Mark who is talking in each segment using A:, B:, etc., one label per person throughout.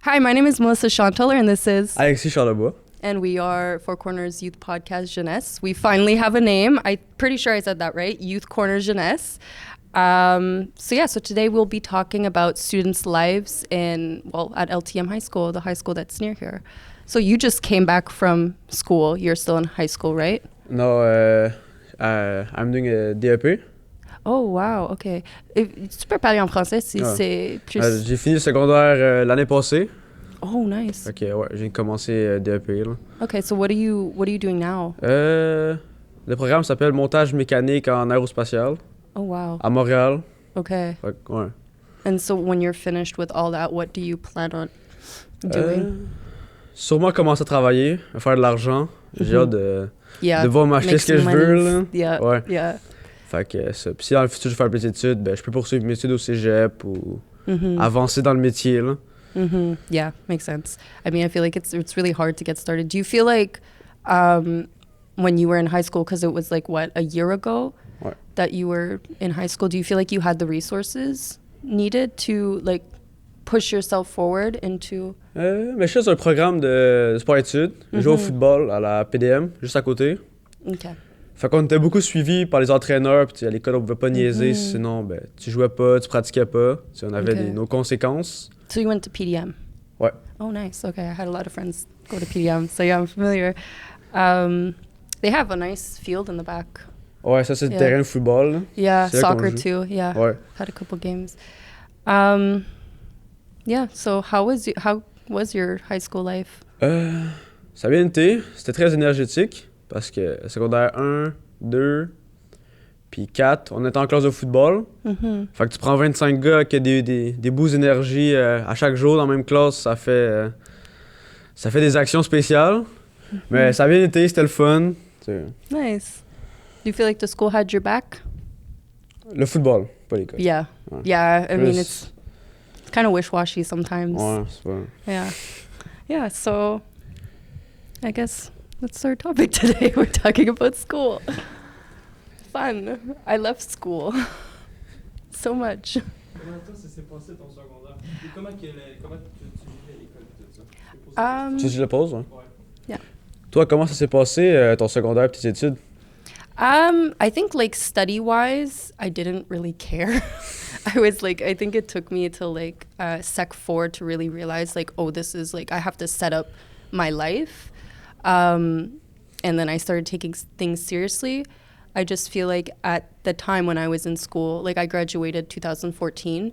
A: Hi, my name is Melissa Schoenthaler, and this is
B: Alexis Charlebois.
A: And we are for Korner's youth podcast, Jeunesse. We finally have a name. I'm pretty sure I said that right. Youth Korner Jeunesse. So today we'll be talking about students' lives at LTM High School, the high school that's near here. So you just came back from school. You're still in high school, right?
B: No, I'm doing a DEP.
A: Oh, wow, OK. Tu peux parler en français si c'est plus...
B: J'ai fini le secondaire l'année passée.
A: Oh, nice.
B: OK, ouais, j'ai commencé DEP. Là.
A: OK, so what are you doing now?
B: Le programme s'appelle montage mécanique en aérospatial.
A: Oh, wow.
B: À Montréal.
A: OK.
B: Ouais.
A: And so when you're finished with all that, what do you plan on doing?
B: Sûrement commencer à travailler, à faire de l'argent. J'ai hâte de pouvoir m'acheter ce que je veux. Là.
A: Yeah.
B: Fait que ça. Puis si dans le futur je fais plus d'études, ben, je peux poursuivre mes études au cégep ou avancer dans le métier. Là.
A: Mm-hmm. Yeah, makes sense. I mean, I feel like it's really hard to get started. Do you feel like when you were in high school, because it was like, what, a year ago that you were in high school, do you feel like you had the resources needed to like push yourself forward into...
B: Mais je suis dans un programme de sport-études. Je joue au football à la PDM, juste à côté.
A: OK.
B: Fait qu'on était beaucoup suivis par les entraîneurs, puis à l'école on pouvait pas niaiser, sinon ben, tu jouais pas, tu pratiquais pas. On avait nos conséquences.
A: So you went to PDM?
B: Ouais.
A: Oh, nice. Okay, I had a lot of friends go to PDM, so yeah, I'm familiar. They have a nice field in the back.
B: Ouais, ça c'est le terrain de football. Là.
A: Yeah, soccer too. Yeah.
B: Ouais.
A: Had a couple games. Yeah. So how was your high school life?
B: Ça a bien été. C'était très énergétique parce que secondaire 1, 2, puis 4, on était en classe de football. Fait que tu prends 25 gars qui ont des bouts d'énergie à chaque jour dans la même classe, ça fait des actions spéciales. Mais ça a bien été, c'était le fun.
A: Nice. Do you feel like the school had your back?
B: Le football, pas l'école.
A: Yeah.
B: Ouais.
A: Yeah, I mean, it's kind of wish-washy sometimes.
B: Ouais, c'est pas...
A: Yeah. Yeah, so I guess that's our topic today. We're talking about school. Fun. I love school so much.
C: Comment toi, ça s'est passé ton secondaire? Comment tu vivais l'école et tout ça?
B: Tu le poses, hein?
C: Ouais.
A: Yeah.
B: Toi, comment ça s'est passé ton secondaire et tes études?
A: I think like study-wise, I didn't really care. I think it took me till like Sec 4 to really realize like, oh, this is like, I have to set up my life. And then I started taking things seriously. I just feel like at the time when I was in school, like I graduated 2014,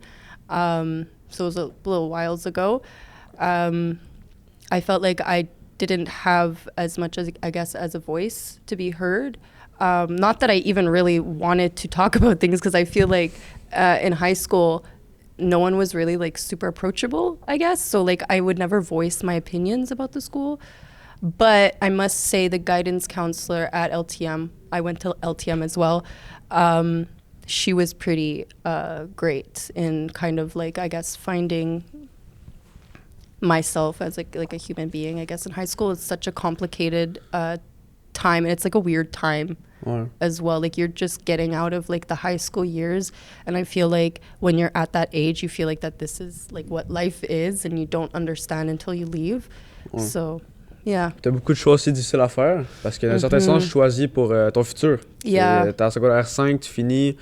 A: so it was a little whiles ago. I felt like I didn't have as much as, I guess, as a voice to be heard. Not that I even really wanted to talk about things, because I feel like in high school, no one was really like super approachable, I guess. So like I would never voice my opinions about the school. But I must say the guidance counselor at LTM, I went to LTM as well, she was pretty great in kind of like, I guess, finding myself as like a human being. I guess in high school it's such a complicated time, and it's like a weird time as well. Like you're just getting out of like the high school years, and I feel like when you're at that age, you feel like that this is like what life is, and you don't understand until you leave. So... Yeah.
B: Tu as beaucoup de choix aussi difficiles à faire parce que dans un certain sens, tu choisis pour ton futur.
A: Yeah.
B: T'es en secondaire 5, tu finis,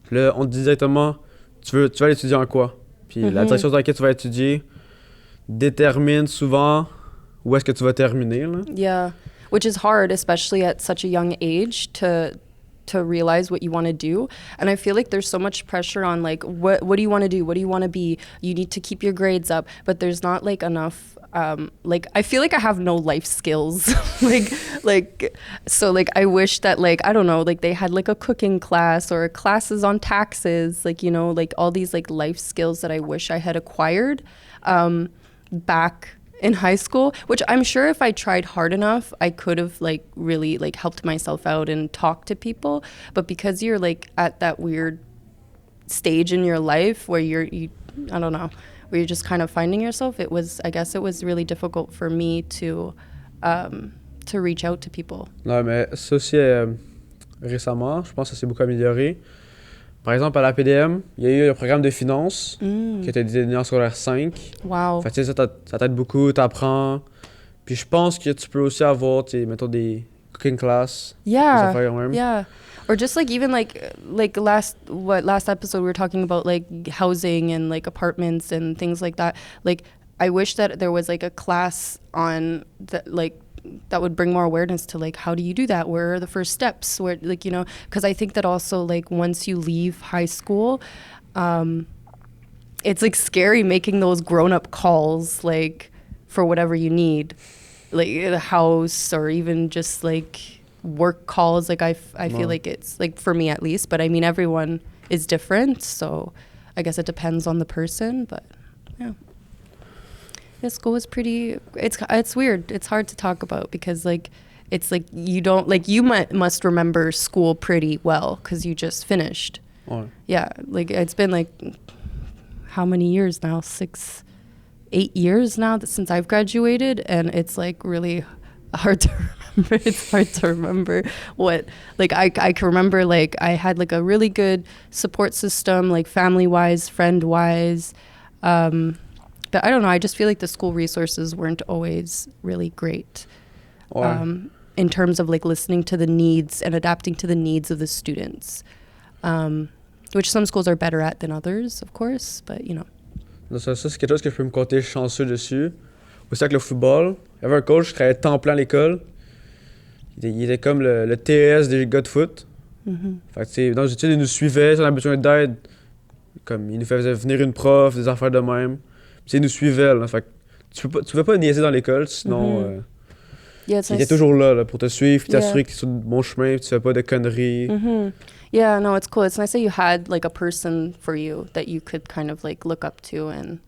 B: puis là, on te dit directement, tu vas aller étudier en quoi? Puis la direction dans laquelle tu vas étudier détermine souvent où est-ce que tu vas terminer. Là.
A: Yeah, which is hard, especially at such a young age, to realize what you want to do. And I feel like there's so much pressure on like, what do you want to do? What do you want to be? You need to keep your grades up, but there's not like enough... like I feel like I have no life skills. So I wish that like, I don't know, like they had like a cooking class or classes on taxes, like, you know, like all these like life skills that I wish I had acquired back in high school, which I'm sure if I tried hard enough, I could have like really like helped myself out and talked to people. But because you're like at that weird stage in your life where I don't know, where you're just kind of finding yourself, I guess it was really difficult for me to reach out to people.
B: Non, mais ça aussi, récemment, je pense que ça s'est beaucoup amélioré. Par exemple, à la PDM, il y a eu le programme de finance qui a été donné en secondaire 5.
A: Wow.
B: Fait que, tu sais, ça t'aide beaucoup, t'apprends. Puis je pense que tu peux aussi avoir, tu sais, mettons, des cooking class. Des affaires même.
A: Yeah. Or just like even like last episode we were talking about like housing and like apartments and things like that. Like I wish that there was like a class on that like that would bring more awareness to like how do you do that? Where are the first steps? Where like you know, because I think that also like once you leave high school, it's like scary making those grown-up calls like for whatever you need, like the house or even just like work calls. Like I feel like it's like for me at least, but I mean everyone is different, so I guess it depends on the person. But yeah. Yeah, school is pretty. It's weird. It's hard to talk about because like, it's like you don't like you must remember school pretty well because you just finished.
B: Ouais.
A: Yeah, like it's been like how many years now? 6, 8 years now since I've graduated, and it's like really hard to remember. It's hard to remember what like I can remember like I had like a really good support system like family wise, friend wise. But I don't know, I just feel like the school resources weren't always really great in terms of like listening to the needs and adapting to the needs of the students, which some schools are better at than others, of course, but you know.
B: Non, ça, c'est quelque chose que je peux me compter chanceux dessus. Aussi avec le football, il y avait un coach qui travaillait temps plein à l'école. Il était comme le TS des gars de foot. Fait que, tu sais, dans les études, il nous suivait, si on avait besoin d'aide, comme il nous faisait venir une prof, des affaires de même. Il nous suivait, là. Fait que tu peux pas niaiser dans l'école, sinon il était toujours là pour te suivre, puis t'assurer que tu es sur le bon chemin, puis tu fais pas de conneries.
A: Yeah, no, it's cool. It's nice that you had like a person for you that you could kind of like look up to and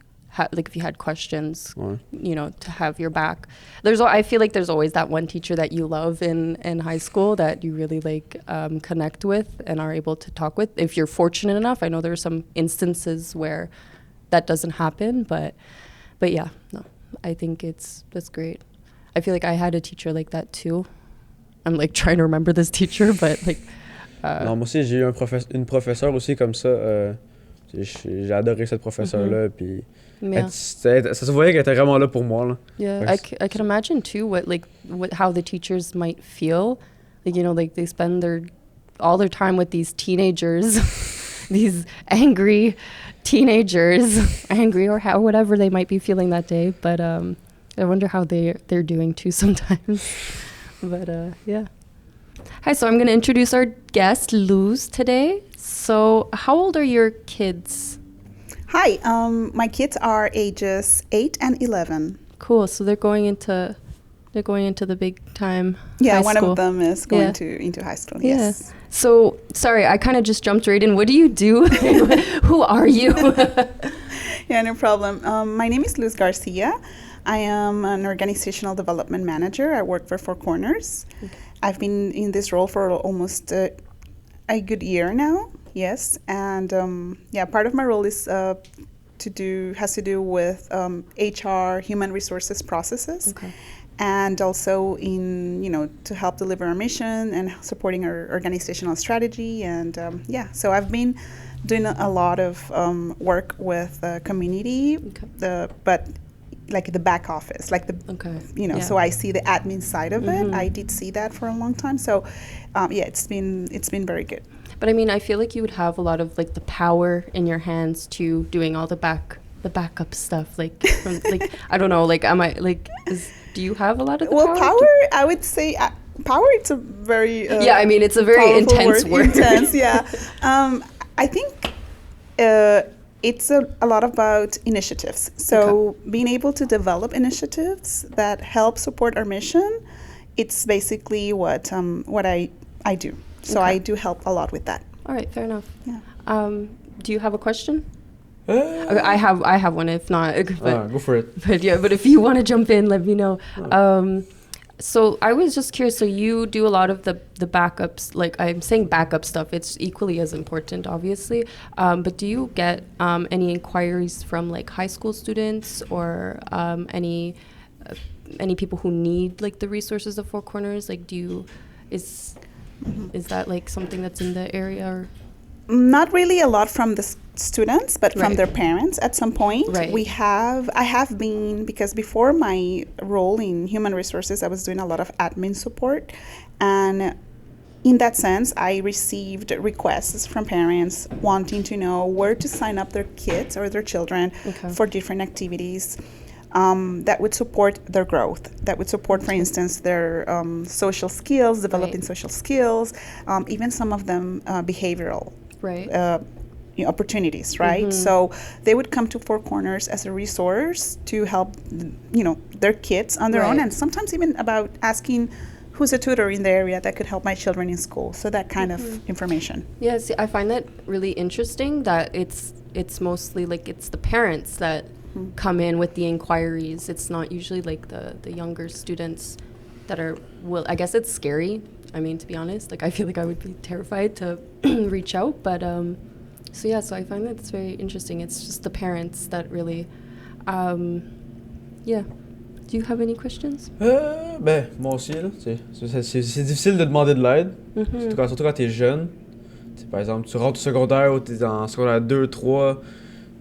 A: like if you had questions, you know, to have your back. I feel like there's always that one teacher that you love in high school that you really like connect with and are able to talk with. If you're fortunate enough, I know there are some instances where that doesn't happen, but yeah, no, I think that's great. I feel like I had a teacher like that too. I'm like trying to remember this teacher, but like.
B: Non, moi aussi, j'ai eu une professeure aussi comme ça. J'ai adoré cette professeure-là, puis ça se voyait qu'elle était vraiment là pour moi. Là.
A: Yeah, I can imagine too how the teachers might feel. Like, you know, like they spend all their time with these teenagers, these angry teenagers, angry or whatever they might be feeling that day. But I wonder how they're doing too sometimes. But yeah. Hi, so I'm going to introduce our guest, Luz, today. So how old are your kids?
D: Hi, my kids are ages 8 and 11.
A: Cool. So they're going into the big time.
D: Yeah,
A: high
D: one
A: school.
D: of them is going into high school.
A: Yeah.
D: Yes.
A: So sorry, I kind of just jumped right in. What do you do? Who are you?
D: Yeah, no problem. My name is Luz García. I am an organizational development manager. I work for Four Corners. Okay. I've been in this role for almost a good year now. Yes, and part of my role is has to do with HR, human resources processes, okay. And also to help deliver our mission and supporting our organizational strategy. And so I've been doing a lot of work with the community, okay. But like the back office, like so I see the admin side of it. I did see that for a long time. So it's been very good.
A: But I mean, I feel like you would have a lot of like the power in your hands to doing all the backup stuff. Like, I don't know, like, do you have a lot of the power?
D: Well, power, I would say, power, it's a very
A: I mean, it's a very intense word.
D: Intense, yeah. I think it's a lot about initiatives. So being able to develop initiatives that help support our mission, it's basically what I do. So I do help a lot with that.
A: All right, fair enough.
D: Yeah.
A: Do you have a question? Okay, I have one. If not,
B: go for it.
A: But if you want to jump in, let me know. So I was just curious. So you do a lot of the backups. Like I'm saying, backup stuff. It's equally as important, obviously. But do you get any inquiries from like high school students or any people who need like the resources of Four Corners? Like, is that like something that's in the area? Or?
D: Not really a lot from the students, but from
A: Right.
D: their parents at some point.
A: Right.
D: I have been, because before my role in human resources, I was doing a lot of admin support. And in that sense, I received requests from parents wanting to know where to sign up their kids or their children
A: Okay.
D: for different activities that would support their growth, that would support, for instance, their social skills, developing
A: Right.
D: social skills, even some of them behavioral
A: Right.
D: opportunities, right? So they would come to Four Corners as a resource to help, their kids on their own,
A: Right.
D: and sometimes even about asking who's a tutor in the area that could help my children in school. So that kind of information.
A: Yeah, see, I find that really interesting that it's mostly like it's the parents that come in with the inquiries. It's not usually like the younger students that are, well, I guess it's scary. I mean, to be honest, like I feel like I would be terrified to reach out, but so I find that it's very interesting. It's just the parents that really, yeah. Do you have any questions?
B: Ben, moi aussi, là, c'est difficile de demander de l'aide, surtout quand t'es jeune. T'sais, par exemple, tu rentres au secondaire ou t'es en secondaire 2, 3,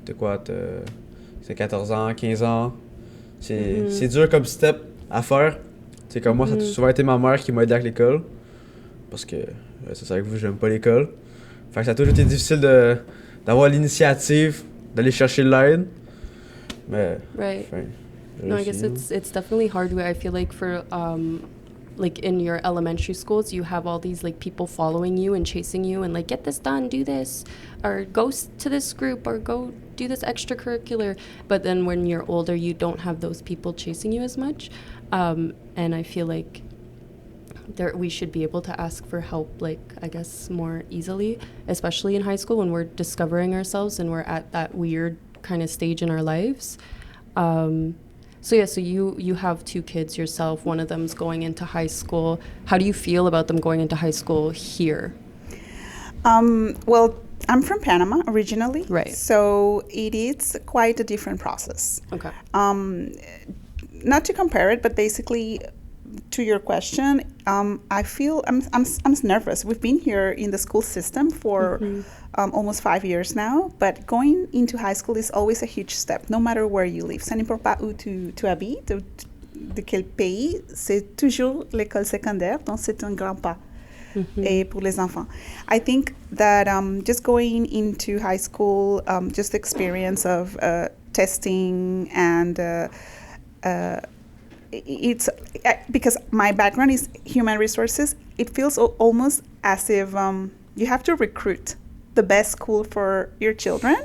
B: t'es quoi, c'est 14 ans, 15 ans. C'est dur comme step à faire. T'sais, comme moi, ça a souvent été ma mère qui m'a aidé avec l'école, parce que, c'est ça que vous, j'aime pas l'école. Fait que ça a toujours été difficile d'avoir l'initiative d'aller chercher de l'aide. Mais,
A: Right.
B: enfin,
A: No, I guess it's definitely hard. I feel like for like in your elementary schools, you have all these like people following you and chasing you and like get this done, do this, or go to this group, or go do this extracurricular. But then when you're older, you don't have those people chasing you as much, and I feel like we should be able to ask for help, like I guess more easily, especially in high school when we're discovering ourselves and we're at that weird kind of stage in our lives. So you have two kids yourself. One of them's going into high school. How do you feel about them going into high school here?
D: Well, I'm from Panama originally,
A: Right.
D: So it is quite a different process.
A: Okay.
D: Not to compare it, but basically, to your question, I feel I'm nervous. We've been here in the school system for almost 5 years now, but going into high school is always a huge step, no matter where you live. Ça n'importe pas où tu habites, de quel pays, c'est toujours l'école secondaire, donc c'est un grand pas. Et pour les enfants. I think that just going into high school, just the experience of testing and it's because my background is human resources, it feels almost as if you have to recruit the best school for your children,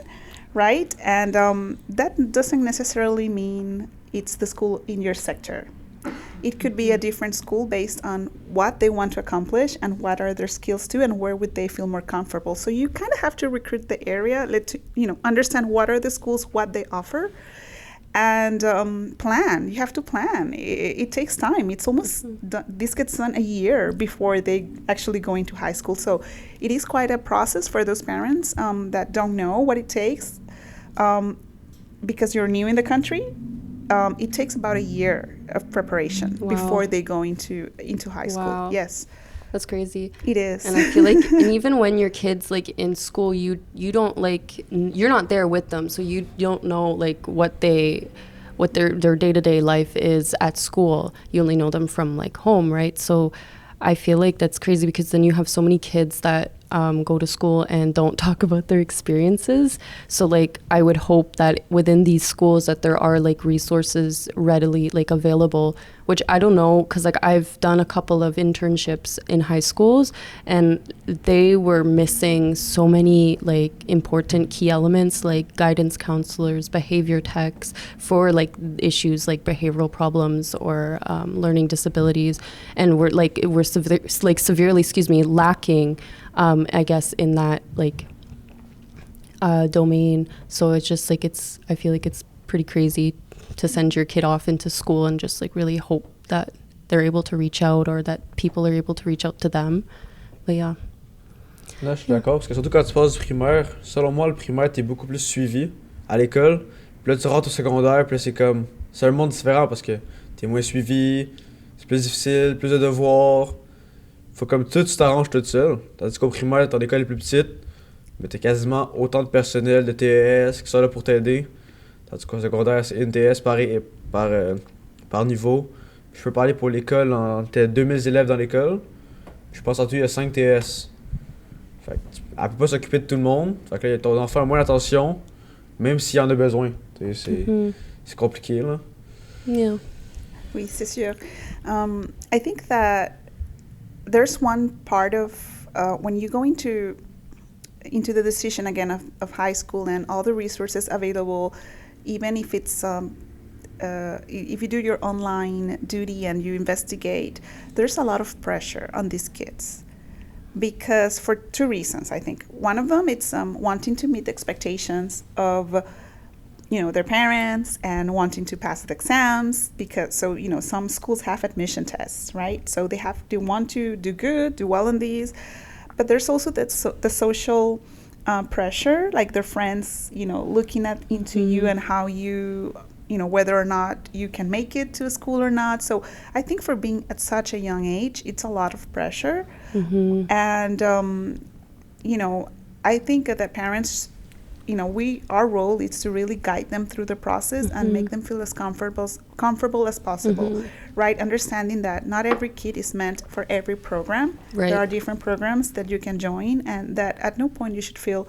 D: right? And that doesn't necessarily mean it's the school in your sector. It could be a different school based on what they want to accomplish and what are their skills too, and where would they feel more comfortable. So you kind of have to recruit the area, understand what are the schools, what they offer, and plan. You have to plan. It takes time. It's almost this gets done a year before they actually go into high school. So it is quite a process for those parents that don't know what it takes because you're new in the country. It takes about a year of preparation before they go into high school.
A: Wow.
D: Yes.
A: That's crazy.
D: It is.
A: And I feel like, and even when your kids like in school, you don't like, you're not there with them, so you don't know like what their day-to-day life is at school. You only know them from like home, right? So I feel like that's crazy because then you have so many kids that go to school and don't talk about their experiences. So like I would hope that within these schools that there are like resources readily like available, which I don't know because like I've done a couple of internships in high schools and they were missing so many like important key elements like guidance counselors, behavior techs for like issues like behavioral problems or learning disabilities, and we're severely lacking I guess in that like domain. So it's just like I feel like it's pretty crazy to send your kid off into school and just like really hope that they're able to reach out or that people are able to reach out to them. But yeah.
B: Là, je suis d'accord, parce que surtout quand tu passes du primaire, selon moi, le primaire, t'es beaucoup plus suivi à l'école. Puis là, tu rentres au secondaire, puis là, c'est un monde différent parce que t'es moins suivi, c'est plus difficile, plus de devoirs. Faut comme tu t'arranges tout seul. Tandis qu'au primaire, ton école est plus petite, mais t'as quasiment autant de personnel de TES qui sont là pour t'aider. Tandis qu'au secondaire, c'est une TES par niveau. Je peux parler pour l'école, t'as 2000 élèves dans l'école. Je pense en tout, il y a 5 TES. Fait que elle peut pas s'occuper de tout le monde. Fait que là, ton enfant a moins d'attention, même s'il en a besoin. C'est compliqué, là.
A: Yeah.
D: Oui, c'est sûr. I think that there's one part of when you go into the decision again of high school and all the resources available, even if it's if you do your online duty and you investigate, there's a lot of pressure on these kids. Because for two reasons, I think. One of them, it's wanting to meet the expectations of, their parents and wanting to pass the exams. Because some schools have admission tests, right? So they want to do good, do well in these. But there's also the social pressure, like their friends, looking into you and how you, whether or not you can make it to a school or not. So I think for being at such a young age, it's a lot of pressure. Mm-hmm. And, I think that parents, our role is to really guide them through the process and make them feel as comfortable as possible, right? Understanding that not every kid is meant for every program. Right. There are different programs that you can join, and that at no point you should feel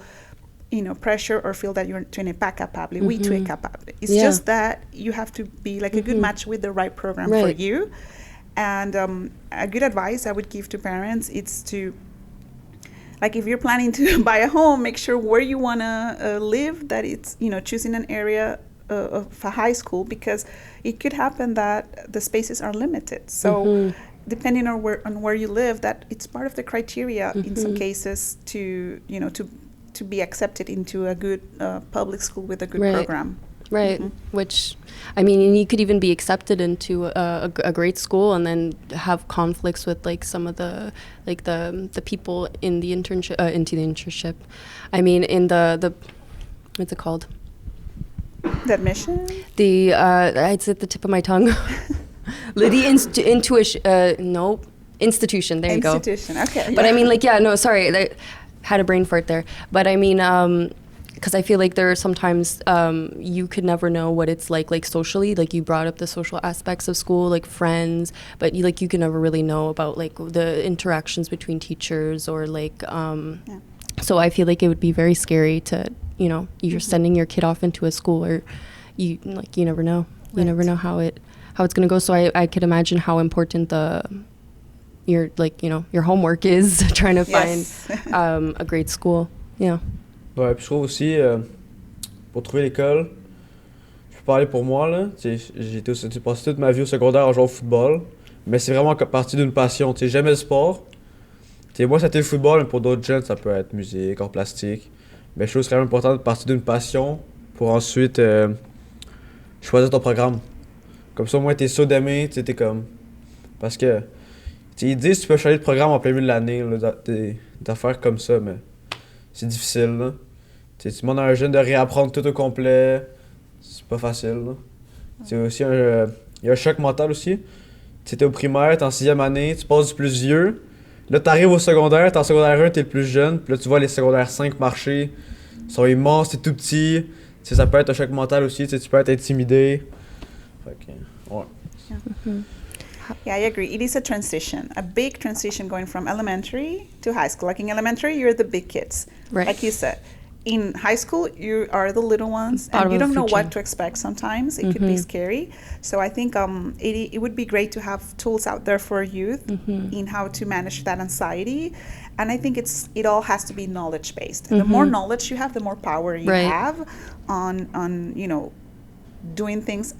D: pressure or feel that tu n'es pas capable, oui, tu es capable. It's just that you have to be like a good match with the right program for you. And a good advice I would give to parents is to, like, if you're planning to buy a home, make sure where you want to live, that it's, choosing an area of a high school, because it could happen that the spaces are limited. So depending on where you live, that it's part of the criteria in some cases to be accepted into a good public school with a good program. Right,
A: which, I mean, you could even be accepted into a great school and then have conflicts with like some of the people in the internship. I mean, in the what's it called?
D: The admission?
A: It's at the tip of my tongue. Institution. There you go.
D: Institution. Okay.
A: But I mean, sorry, I had a brain fart there. But I mean, because I feel like there are sometimes you could never know what it's like socially. Like you brought up the social aspects of school, like friends, but you can never really know about like the interactions between teachers or like. So I feel like it would be very scary to you're sending your kid off into a school or you never know. You never know how it's gonna go. So I could imagine how important your homework is trying to find a great school. Yeah.
B: Ouais, puis je trouve aussi, pour trouver l'école, je peux parler pour moi, là, j'ai passé toute ma vie au secondaire en jouant au football, mais c'est vraiment partie d'une passion, j'aimais le sport. Moi, c'était le football, mais pour d'autres jeunes, ça peut être musique, art plastique. Mais je trouve que c'est quand même important de partir d'une passion pour ensuite choisir ton programme. Comme ça, au moins, t'es sûr d'aimer, t'es comme... Parce que, ils disent que tu peux changer de programme en plein milieu de l'année, des affaires comme ça, mais c'est difficile, là. Tu demandes à un jeune de réapprendre tout au complet, c'est pas facile. C'est aussi il y a un choc mental aussi. Tu es au primaire, t'es en 6e année, tu passes du plus vieux. Là, t'arrives au secondaire, t'es en secondaire 1, t'es le plus jeune. Puis là, tu vois les secondaires 5 marcher. Ils sont immenses, t'es tout petit. Ça peut être un choc mental aussi, tu peux être intimidé. Fait que, ouais.
D: Yeah, I agree. It is a transition, a big transition going from elementary to high school. Like in elementary, you're the big kids,
A: right?
D: Like you said. In high school, you are the little ones, and you don't know what to expect sometimes. It could be scary. So I think it would be great to have tools out there for youth in how to manage that anxiety. And I think it all has to be knowledge-based. The more knowledge you have, the more power you have on doing things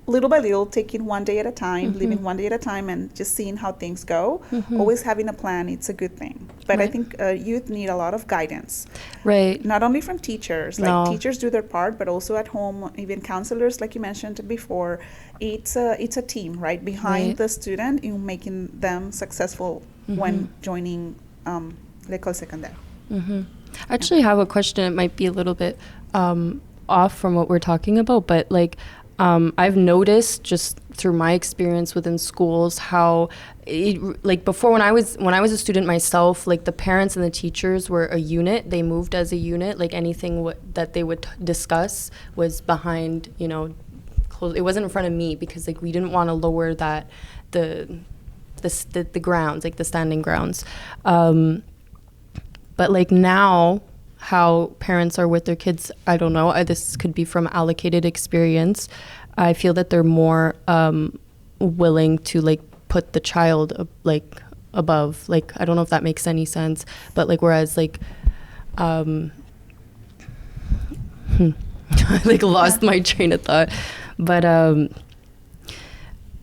D: little by little, taking one day at a time, living one day at a time, and just seeing how things go. Always having a plan, it's a good thing. But I think youth need a lot of guidance.
A: Right.
D: Not only from teachers. Like teachers do their part, but also at home, even counselors, like you mentioned before. It's a team, right? Behind the student in making them successful when joining l'école secondaire.
A: I actually have a question. It might be a little bit off from what we're talking about, but like, I've noticed just through my experience within schools how like before when I was a student myself, like the parents and the teachers were a unit. They moved as a unit. Like anything that they would discuss was behind, closed. It wasn't in front of me because like we didn't want to lower that the grounds, like the standing grounds. But like now, how parents are with their kids, I don't know. This could be from allocated experience. I feel that they're more willing to like put the child like above. Like I don't know if that makes any sense, but like whereas like I like lost my train of thought, but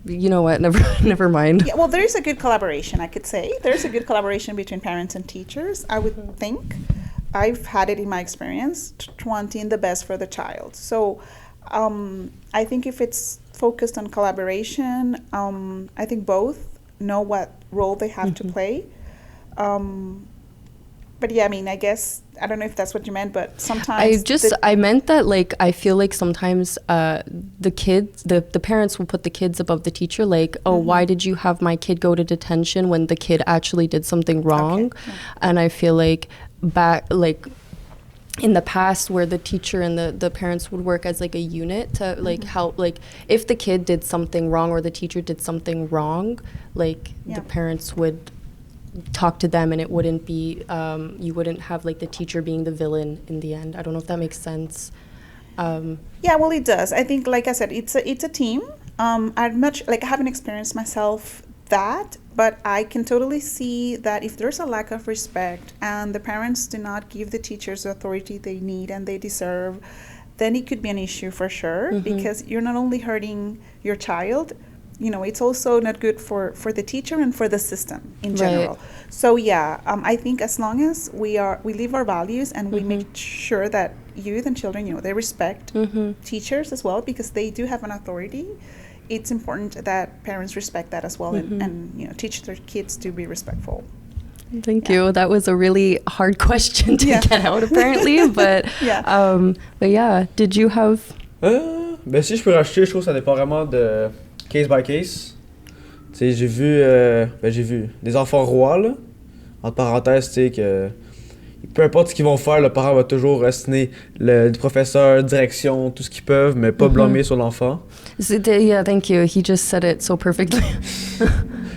A: you know what? Never mind.
D: Yeah, well, there is a good collaboration. I could say there's a good collaboration between parents and teachers. I would think. I've had it in my experience, wanting the best for the child. So I think if it's focused on collaboration, I think both know what role they have to play. But yeah, I mean, I guess, I don't know if that's what you meant, but sometimes...
A: I meant that, like, I feel like sometimes the parents will put the kids above the teacher, like, oh, why did you have my kid go to detention when the kid actually did something wrong? Okay. Yeah. And I feel like in the past where the teacher and the parents would work as like a unit to like help, like if the kid did something wrong or the teacher did something wrong, like the parents would talk to them and it wouldn't be you wouldn't have like the teacher being the villain in the end. I don't know if that makes sense.
D: Yeah, well, it does. I think, like I said, it's a team. I haven't experienced myself that, but I can totally see that if there's a lack of respect and the parents do not give the teachers the authority they need and they deserve, then it could be an issue for sure, because you're not only hurting your child, it's also not good for the teacher and for the system in general. Right. So I think as long as we live our values and we make sure that youth and children, they respect teachers as well, because they do have an authority. It's important that parents respect that as well, and teach their kids to be respectful.
A: Thank you. That was a really hard question to get out, apparently. But did you have?
B: Si je peux rajouter, je trouve que ça dépend vraiment de case by case. Tu sais, j'ai vu des enfants rois là. Entre parenthèses, tu sais que peu importe ce qu'ils vont faire, le parent va toujours restiner le professeur, direction, tout ce qu'ils peuvent, mais pas blâmer sur l'enfant.
A: Yeah, thank you. He just said it so perfectly.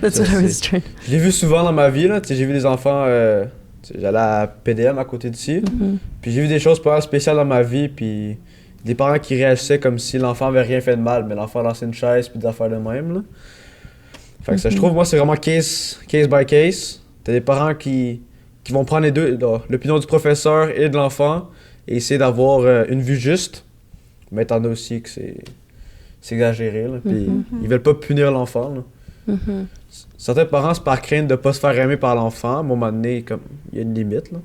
A: That's what I was trying.
B: Je l'ai vu souvent dans ma vie, là. Tu sais, j'ai vu des enfants, j'allais à PDM à côté d'ici, puis j'ai vu des choses pas spéciales dans ma vie, puis des parents qui réagissaient comme si l'enfant avait rien fait de mal, mais l'enfant lançait une chaise, puis des affaires de même, là. Fait que ça, je trouve, moi, c'est vraiment case by case. T'as des parents qui vont prendre les deux, l'opinion du professeur et de l'enfant, et essayer d'avoir une vue juste. Mais t'en as aussi que c'est exagéré, là, puis ils veulent pas punir l'enfant, là. Certains parents, c'est par crainte de pas se faire aimer par l'enfant. À un moment donné, comme il y a une limite, là.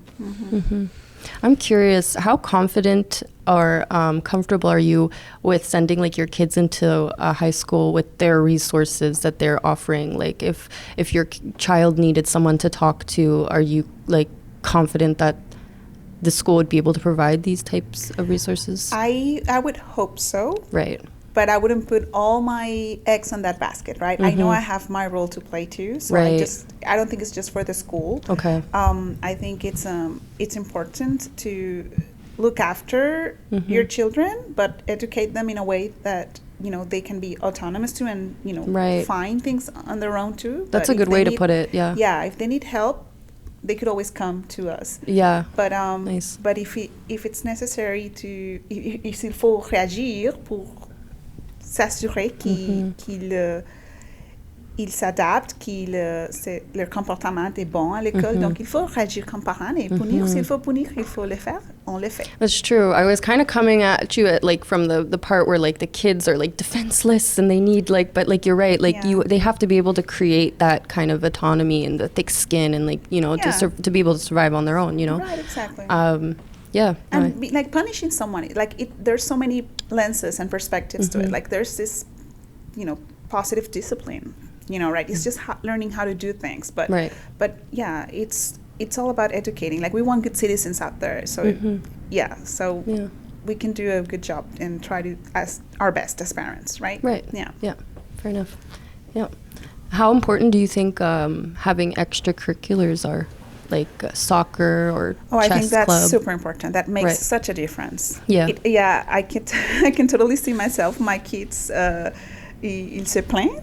A: I'm curious, how confident or comfortable are you with sending like your kids into a high school with their resources that they're offering? Like if your child needed someone to talk to, are you like confident that the school would be able to provide these types of resources?
D: I would hope so.
A: Right.
D: But I wouldn't put all my eggs in that basket, right? I know I have my role to play too, so I don't think it's just for the school. Okay. I think it's important to look after your children, but educate them in a way that they can be autonomous too, and find things on their own too.
A: That's a good way to put it. Yeah.
D: Yeah. If they need help, they could always come to us.
A: Yeah.
D: But
A: nice.
D: But if it's necessary s'il faut réagir pour s'assurer qu'ils s'adaptent, leur comportement est bon à l'école. Donc, il faut réagir comme parent et punir. S'il faut punir, il faut le faire. On le fait.
A: That's true. I was kind of coming at you from the part where like the kids are like defenseless and they need but like you're right. Like they have to be able to create that kind of autonomy and the thick skin and to be able to survive on their own.
D: Right. Exactly.
A: Yeah.
D: And like punishing someone, there's so many lenses and perspectives to it. Like there's this, positive discipline, right? It's just learning how to do things. But yeah, it's all about educating. Like we want good citizens out there. So we can do a good job and try to as our best as parents, right?
A: Right.
D: Yeah.
A: Yeah. Fair enough. Yeah. How important do you think having extracurriculars are, like soccer or
D: Oh,
A: chess
D: I think that's
A: club?
D: super important. That makes
A: Right.
D: such a difference.
A: Yeah.
D: I can totally see myself. My kids, ils se plaignent.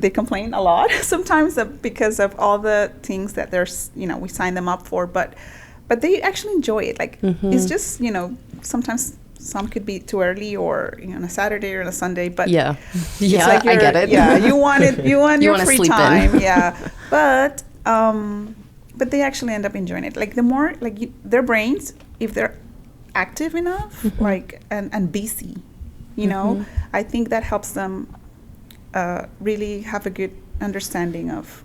D: They complain a lot sometimes because of all the things that we sign them up for. But they actually enjoy it. Like it's just sometimes some could be too early or on a Saturday or on a Sunday. But
A: Yeah.
D: it's
A: Yeah,
D: like
A: I get it.
D: Yeah, you want it. You want
A: You
D: your
A: wanna
D: free
A: sleep in.
D: time. Yeah, but they actually end up enjoying it. Like the more their brains, if they're active enough, like and busy, I think that helps them really have a good understanding of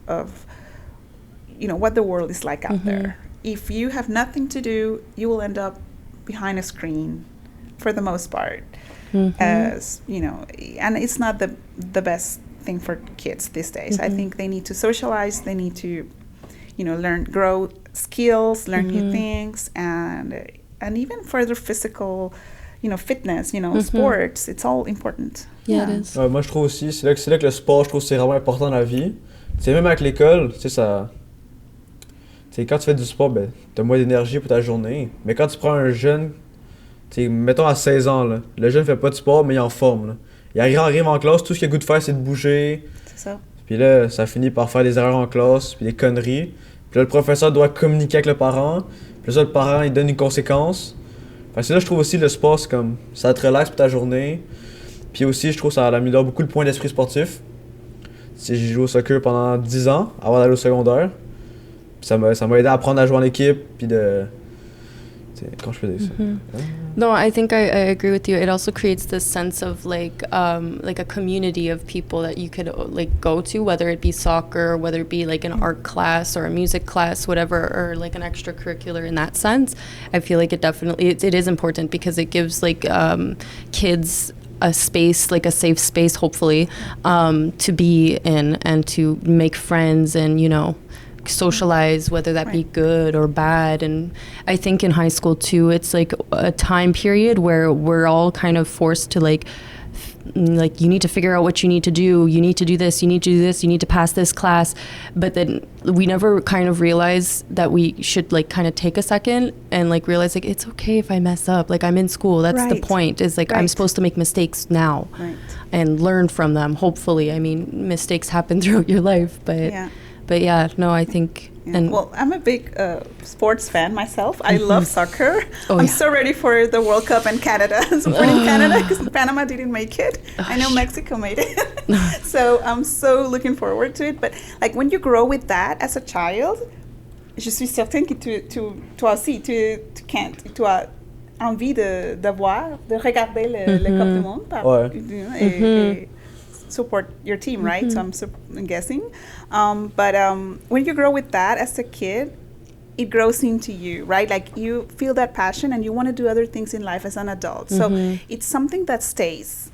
D: what the world is like out there. If you have nothing to do, you will end up behind a screen for the most part, as and it's not the best thing for kids these days. I think they need to socialize, they need to learn, grow skills, learn new things, and even for their physical fitness, sports, it's all important.
A: Yeah, it is.
B: Moi, je trouve aussi, c'est là que le sport, je trouve que c'est vraiment important dans la vie. Tu sais, même avec l'école, tu sais, ça... Tu sais, quand tu fais du sport, ben, t'as moins d'énergie pour ta journée. Mais quand tu prends un jeune, tu sais, mettons à 16 ans, là, le jeune fait pas de sport, mais il est en forme, là. Il arrive en classe, tout ce qu'il a goût de faire, c'est de bouger.
D: C'est ça.
B: Puis là, ça finit par faire des erreurs en classe, puis des conneries. Puis là, le professeur doit communiquer avec le parent. Puis là, le parent, il donne une conséquence. Fait que c'est là, je trouve aussi, le sport, c'est comme, ça te relaxe pour ta journée. Puis aussi, je trouve que ça améliore beaucoup le point d'esprit sportif. Tu sais, j'ai joué au soccer pendant 10 ans, avant d'aller au secondaire. Puis ça m'a aidé à apprendre à jouer en équipe, puis de... Comment je peux dire ça?
A: No, I think I agree with you. It also creates this sense of like a community of people that you could like go to, whether it be soccer, or whether it be like an art class or a music class, whatever, or like an extracurricular in that sense. I feel like it definitely it is important because it gives like kids a space, like a safe space, hopefully, to be in and to make friends and socialize, whether that be good or bad. And I think in high school too, it's like a time period where we're all kind of forced to like you need to figure out what you need to do, you need to do this, you need to do this, you need to pass this class. But then we never kind of realize that we should like kind of take a second and like realize like it's okay if I mess up, like I'm in school, that's the point, is like I'm supposed to make mistakes now and learn from them, hopefully. I mean, mistakes happen throughout your life, but yeah, no, I think...
D: Yeah. Well, I'm a big sports fan myself. I love soccer. I'm so ready for the World Cup in Canada. Supporting Canada because Panama didn't make it. I know Mexico made it. So I'm so looking forward to it. But like when you grow with that as a child, je suis certaine que toi aussi, tu as envie de voir, de regarder le Coupe du Monde. Et support your team, right? So I'm guessing. But when you grow with that as a kid, it grows into you, right? Like you feel that passion and you want to do other things in life as an adult. So it's something that stays.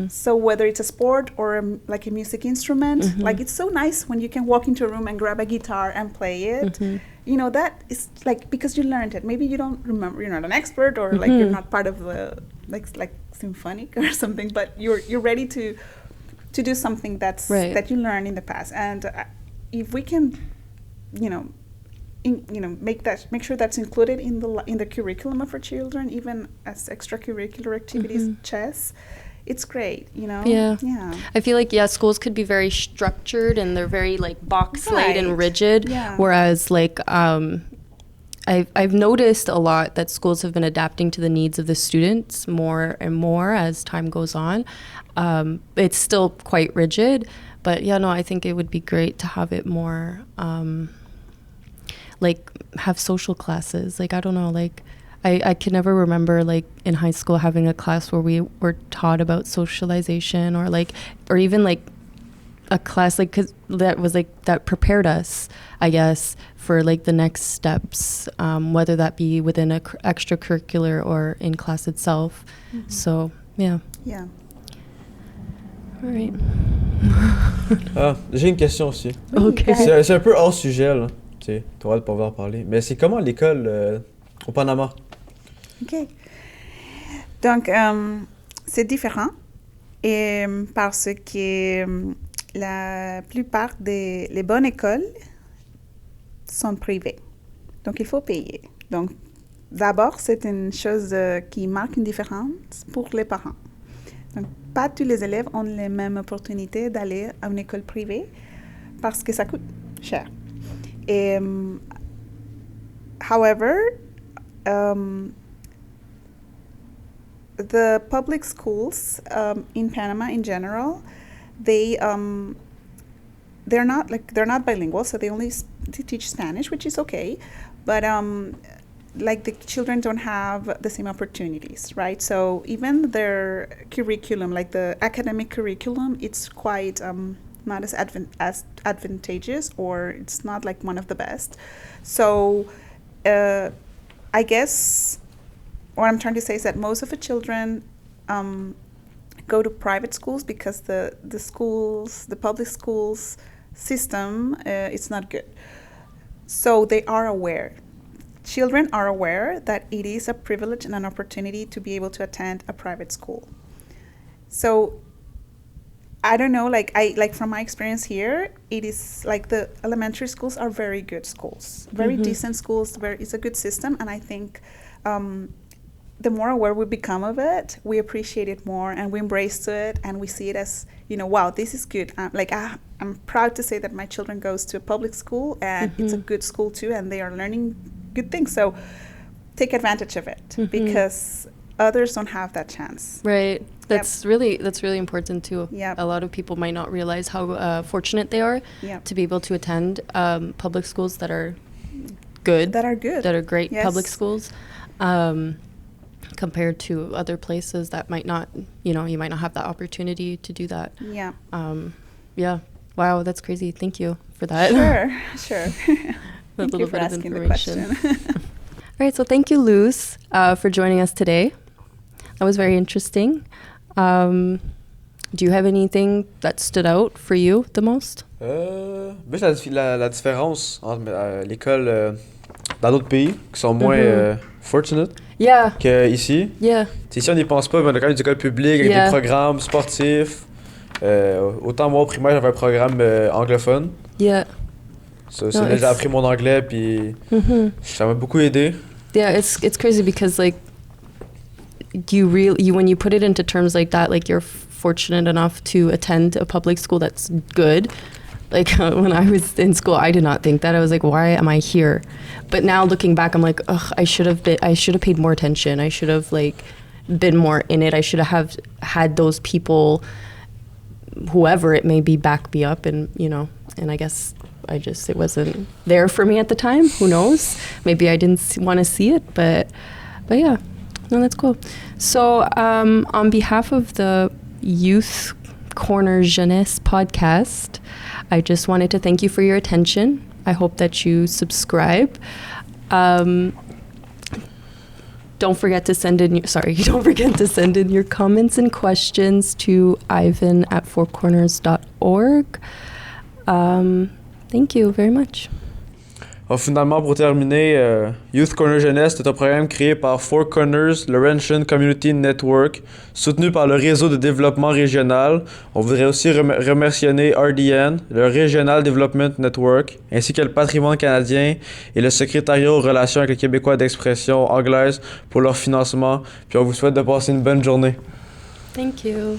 D: So whether it's a sport or like a music instrument, like it's so nice when you can walk into a room and grab a guitar and play it. That is like, because you learned it. Maybe you don't remember, you're not an expert or like you're not part of the like symphonic or something, but you're ready to do something that you learned in the past. And if we can, make sure that's included in the curriculum of our children, even as extracurricular activities, chess, it's great,
A: Yeah. I feel like schools could be very structured and they're very like box-laid and rigid, whereas like I've noticed a lot that schools have been adapting to the needs of the students more and more as time goes on. It's still quite rigid, but I think it would be great to have it more, like have social classes. Like, I don't know, like I can never remember like in high school having a class where we were taught about socialization or even like a class like that prepared us, I guess, for like the next steps, whether that be within a extracurricular or in class itself. So yeah. All right.
B: J'ai une question aussi.
A: Okay.
B: C'est un peu hors sujet, là. Tu sais, t'auras le pouvoir parler. Mais c'est comment l'école au Panama?
D: OK. Donc, c'est différent et parce que la plupart des bonnes écoles sont privées. Donc, il faut payer. Donc, d'abord, c'est une chose qui marque une différence pour les parents. Donc, pas tous les élèves ont les mêmes opportunités d'aller à une école privée parce que ça coûte cher. Et, however, the public schools in Panama in general, they're not bilingual, so they only teach Spanish, which is okay, but like the children don't have the same opportunities, right? So even their curriculum, like the academic curriculum, it's quite not as advantageous, or it's not like one of the best. So I guess what I'm trying to say is that most of the children go to private schools because the public schools system, it's not good. So they are aware. Children are aware that it is a privilege and an opportunity to be able to attend a private school. So I don't know, like from my experience here, it is like the elementary schools are very good schools, very decent schools. It's a good system, and I think the more aware we become of it, we appreciate it more, and we embrace it, and we see it as, wow, this is good. I'm proud to say that my children goes to a public school, and it's a good school too, and they are learning good things. So take advantage of it because others don't have that chance.
A: Right. That's really important too.
D: Yep.
A: A lot of people might not realize how fortunate they are to be able to attend public schools that are good. That are great public schools. Compared to other places that might not, you might not have that opportunity to do that.
D: Yeah.
A: Yeah. Wow, that's crazy. Thank you for that.
D: Sure.
A: A
D: Thank
A: little
D: you for
A: bit of
D: asking the
A: information.
D: question.
A: All right, so thank you, Luz, for joining us today. That was very interesting. Do you have anything that stood out for you the most?
B: La différence entre l'école dans d'autres pays qui sont moins fortunate qu'ici.
A: Yeah.
B: Ici, on n'y pense pas, mais on a quand même des écoles publiques avec des programmes sportifs. Autant moi, au primaire, j'avais un programme anglophone.
A: Yeah.
B: Ça j'ai appris mon anglais, puis ça m'a beaucoup aidé.
A: Yeah, it's crazy because like when you put it into terms like that, like you're fortunate enough to attend a public school that's good. Like when I was in school, I did not think that. I was like, why am I here? But now looking back, I'm like, ugh, I should have paid more attention. I should have like been more in it. I should have had those people, whoever it may be, back me up, and and I guess it wasn't there for me at the time. Who knows? Maybe I didn't want to see it, but yeah, no, that's cool. So on behalf of the Youth Korner Jeunesse podcast, I just wanted to thank you for your attention. I hope that you subscribe. Don't forget to send in your comments and questions to ivan@fourcorners.org. Thank you very much.
B: Finalement, pour terminer, Youth Korner Jeunesse est un programme créé par Four Corners Laurentian Community Network, soutenu par le réseau de développement régional. On voudrait aussi remercier RDN, le Regional Development Network, ainsi que le Patrimoine canadien et le Secrétariat aux relations avec les Québécois d'expression anglaise pour leur financement. Puis on vous souhaite de passer une bonne journée.
A: Thank you.